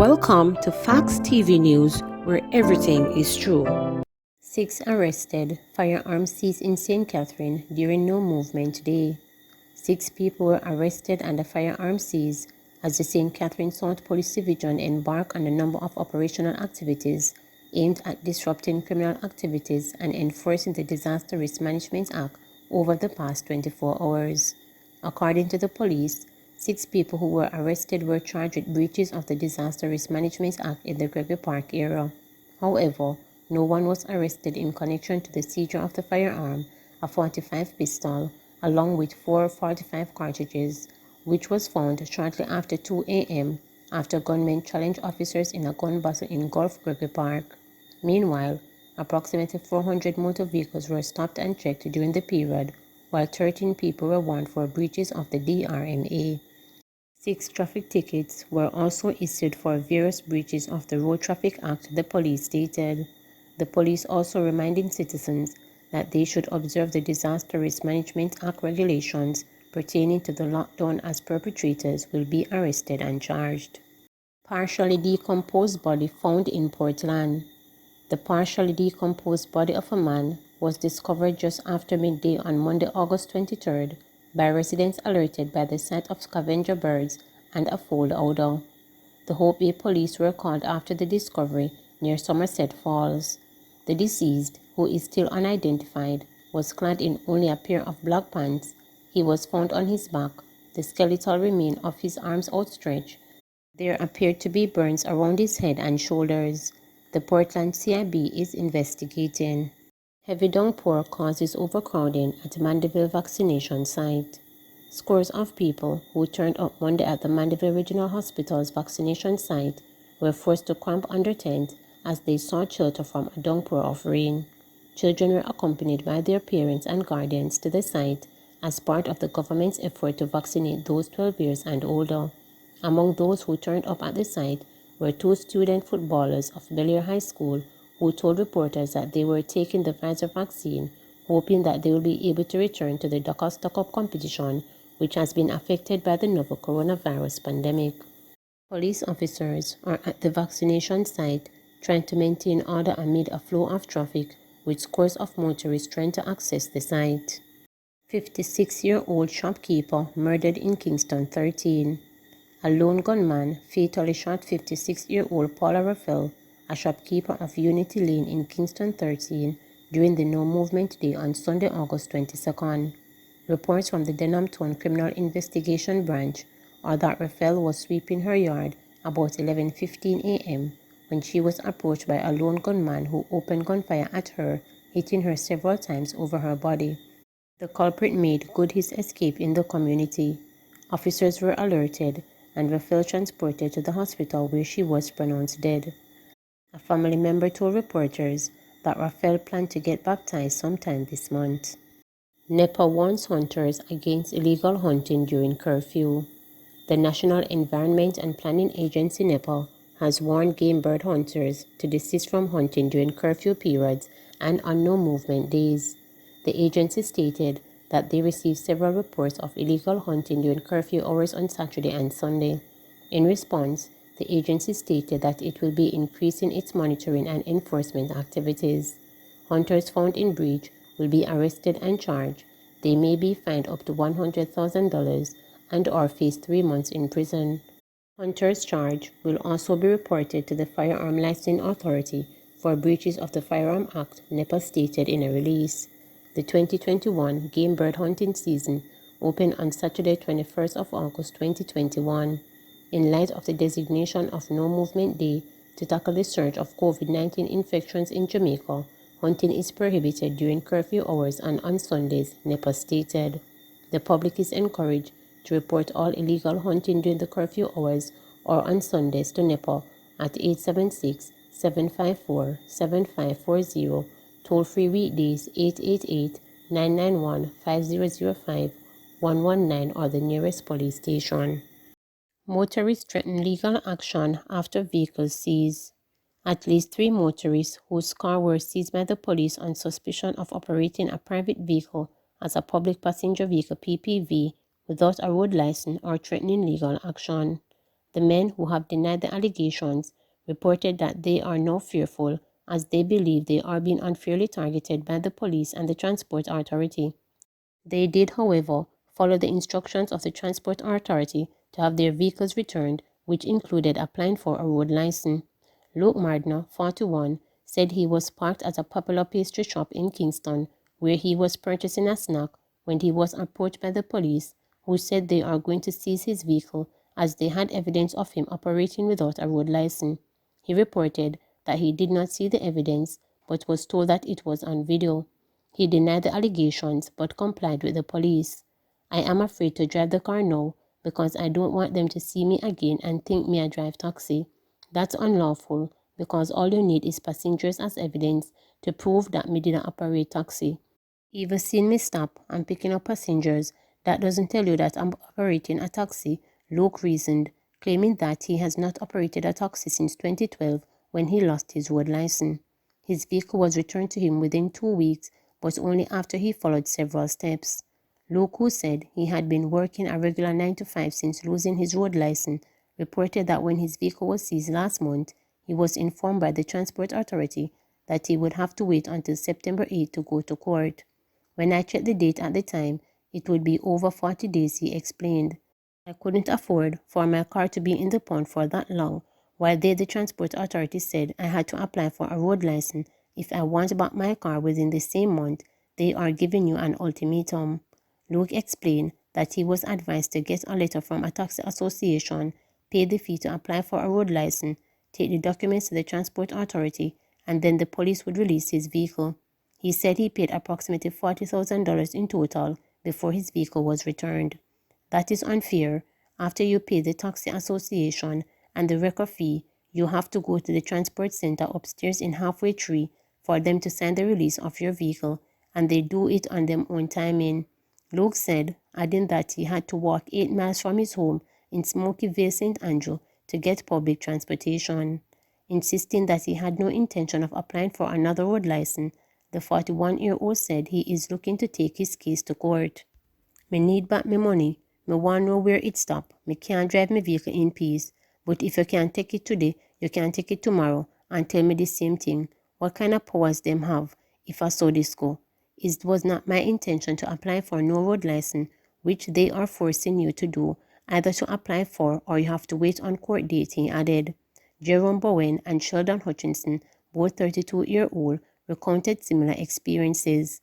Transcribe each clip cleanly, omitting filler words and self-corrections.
Welcome to Facts TV News, where everything is true. 6 arrested, firearms seized in St. Catherine during No Movement Day. 6 people were arrested and the firearms seized as the St. Catherine South Police Division embarked on a number of operational activities aimed at disrupting criminal activities and enforcing the Disaster Risk Management Act over the past 24 hours. According to the police, 6 people who were arrested were charged with breaches of the Disaster Risk Management Act in the Gregory Park area. However, no one was arrested in connection to the seizure of the firearm, a .45 pistol, along with 4 .45 cartridges, which was found shortly after 2 a.m. after gunmen challenged officers in a gun battle in Gulf Gregory Park. Meanwhile, approximately 400 motor vehicles were stopped and checked during the period, while 13 people were warned for breaches of the DRMA. 6 traffic tickets were also issued for various breaches of the Road Traffic Act, the police stated. The police also reminding citizens that they should observe the Disaster Risk Management Act regulations pertaining to the lockdown, as perpetrators will be arrested and charged. Partially decomposed body found in Portland. The partially decomposed body of a man was discovered just after midday on Monday, August 23rd, by residents alerted by the sight of scavenger birds and a foul odor. The Hope Bay police were called after the discovery near Somerset Falls. The deceased, who is still unidentified, was clad in only a pair of black pants. He was found on his back, the skeletal remains of his arms outstretched. There appeared to be burns around his head and shoulders. The Portland CIB is investigating. Heavy downpour causes overcrowding at Mandeville vaccination site. Scores of people who turned up Monday at the Mandeville Regional Hospital's vaccination site were forced to camp under tent as they sought shelter from a downpour of rain. Children were accompanied by their parents and guardians to the site as part of the government's effort to vaccinate those 12 years and older. Among those who turned up at the site were 2 student footballers of Belleair High School who told reporters that they were taking the Pfizer vaccine, hoping that they will be able to return to the Dakar Stock-Up competition, which has been affected by the novel coronavirus pandemic. Police officers are at the vaccination site trying to maintain order amid a flow of traffic, with scores of motorists trying to access the site. 56-year-old shopkeeper murdered in Kingston 13. A lone gunman fatally shot 56-year-old Paula Raphael, a shopkeeper of Unity Lane in Kingston 13, during the No Movement Day on Sunday, August 22nd. Reports from the Denham Town Criminal Investigation Branch are that Raphael was sweeping her yard about 11:15 a.m. when she was approached by a lone gunman who opened gunfire at her, hitting her several times over her body. The culprit made good his escape in the community. Officers were alerted and Raphael transported to the hospital, where she was pronounced dead. A family member told reporters that Raphael planned to get baptized sometime this month. Nepal Warns Hunters against illegal hunting during curfew. The National Environment and Planning Agency Nepal has warned game bird hunters to desist from hunting during curfew periods and on no movement days. The agency stated that they received several reports of illegal hunting during curfew hours on Saturday and Sunday. In response, the agency stated that it will be increasing its monitoring and enforcement activities. Hunters found in breach will be arrested and charged. They may be fined up to $100,000 and/or face 3 months in prison. Hunters charged will also be reported to the Firearm Licensing Authority for breaches of the Firearm Act, Nepal stated in a release. The 2021 game bird hunting season opened on Saturday, 21st of August 2021. In light of the designation of No Movement Day to tackle the surge of COVID-19 infections in Jamaica, hunting is prohibited during curfew hours and on Sundays, Nepal stated. The public is encouraged to report all illegal hunting during the curfew hours or on Sundays to Nepal at 876-754-7540, toll-free weekdays 888-991-5005, 119 or the nearest police station. Motorists threaten legal action after vehicles seized. At least 3 motorists whose cars were seized by the police on suspicion of operating a private vehicle as a public passenger vehicle (PPV) without a road license are threatening legal action. The men who have denied the allegations reported that they are now fearful as they believe they are being unfairly targeted by the police and the Transport Authority. They did, however, follow the instructions of the Transport Authority to have their vehicles returned, which included applying for a road license. Luke Mardner, 41, said he was parked at a popular pastry shop in Kingston, where he was purchasing a snack when he was approached by the police, who said they are going to seize his vehicle as they had evidence of him operating without a road license. He reported that he did not see the evidence, but was told that it was on video. He denied the allegations but complied with the police. I am afraid to drive the car now because I don't want them to see me again and think me I drive taxi. That's unlawful because all you need is passengers as evidence to prove that me didn't operate taxi. Even seeing me stop and picking up passengers, that doesn't tell you that I'm operating a taxi, Luke reasoned, claiming that he has not operated a taxi since 2012 when he lost his road license. His vehicle was returned to him within 2 weeks, but only after he followed several steps. Luke, who said he had been working a regular 9 to 5 since losing his road license, reported that when his vehicle was seized last month, he was informed by the Transport Authority that he would have to wait until September 8 to go to court. When I checked the date at the time, it would be over 40 days, he explained. I couldn't afford for my car to be in the pond for that long, while they, the Transport Authority, said I had to apply for a road license if I want back my car within the same month. They are giving you an ultimatum. Luke explained that he was advised to get a letter from a taxi association, pay the fee to apply for a road license, take the documents to the Transport Authority, and then the police would release his vehicle. He said he paid approximately $40,000 in total before his vehicle was returned. That is unfair. After you pay the taxi association and the record fee, you have to go to the transport center upstairs in Halfway Tree for them to sign the release of your vehicle, and they do it on their own timing. Luke said, adding that he had to walk 8 miles from his home in Smoky Vale, St. Andrew, to get public transportation. Insisting that he had no intention of applying for another road license, the 41-year-old said he is looking to take his case to court. Me need back me money. Me want know where it stop. Me can't drive my vehicle in peace. But if you can't take it today, you can take it tomorrow and tell me the same thing. What kind of powers them have if I saw this go? It was not my intention to apply for no road license, which they are forcing you to do, either to apply for or you have to wait on court date, he added. Jerome Bowen and Sheldon Hutchinson, both 32-year-old, recounted similar experiences.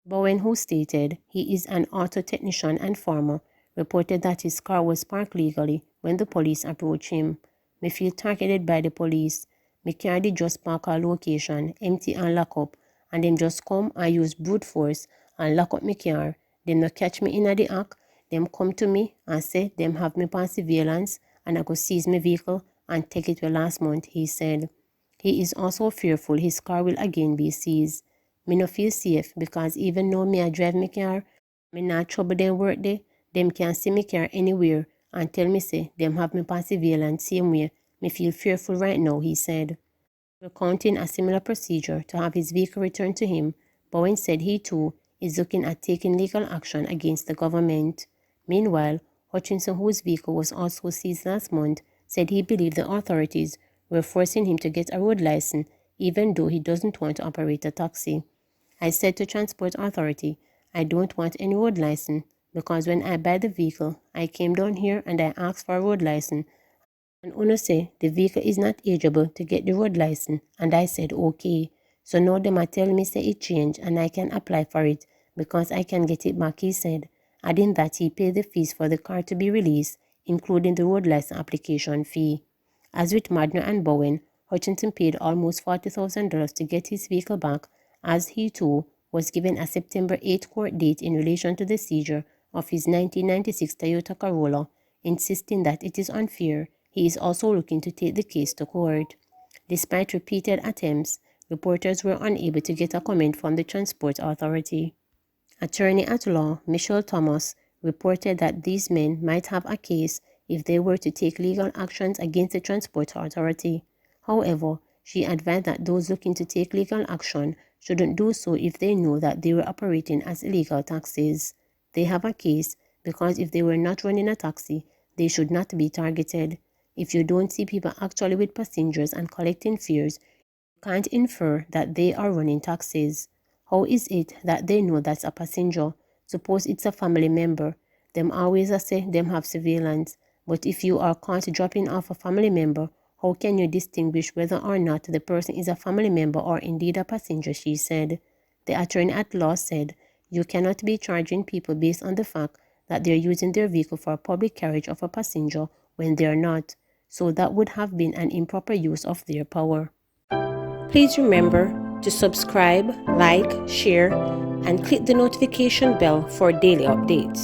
Bowen, who stated he is an auto technician and farmer, reported that his car was parked legally when the police approached him. Me feel targeted by the police. Me car did just park our location, empty and lock up, and them just come and use brute force and lock up me car. Them no catch me in the act. Them come to me and say them have me on surveillance and I go seize my vehicle and take it for last month, he said. He is also fearful his car will again be seized. Me no feel safe because even though me I drive my car, me not trouble them work there. Them can see me car anywhere and tell me say them have me on surveillance same way. Me feel fearful right now, he said. Recounting a similar procedure to have his vehicle returned to him, Bowen said he too is looking at taking legal action against the government. Meanwhile, Hutchinson, whose vehicle was also seized last month, said he believed the authorities were forcing him to get a road license even though he doesn't want to operate a taxi. I said to Transport Authority, I don't want any road license because when I buy the vehicle, I came down here and I asked for a road license. And Uno say the vehicle is not eligible to get the road license, and I said okay. So now them are telling me say it changed and I can apply for it because I can get it back, he said, adding that he paid the fees for the car to be released, including the road license application fee. As with Madner and Bowen, Hutchinson paid almost $40,000 to get his vehicle back, as he too was given a September 8 court date in relation to the seizure of his 1996 Toyota Corolla, insisting that it is unfair. He is also looking to take the case to court. Despite repeated attempts, reporters were unable to get a comment from the Transport Authority. Attorney at law Michelle Thomas reported that these men might have a case if they were to take legal actions against the Transport Authority. However, she advised that those looking to take legal action shouldn't do so if they know that they were operating as illegal taxis. They have a case because if they were not running a taxi, they should not be targeted. If you don't see people actually with passengers and collecting fares, you can't infer that they are running taxis. How is it that they know that's a passenger? Suppose it's a family member. Them always say them have surveillance. But if you are caught dropping off a family member, how can you distinguish whether or not the person is a family member or indeed a passenger, she said. The attorney at law said, you cannot be charging people based on the fact that they're using their vehicle for public carriage of a passenger when they're not. So that would have been an improper use of their power. Please remember to subscribe, like, share, and click the notification bell for daily updates.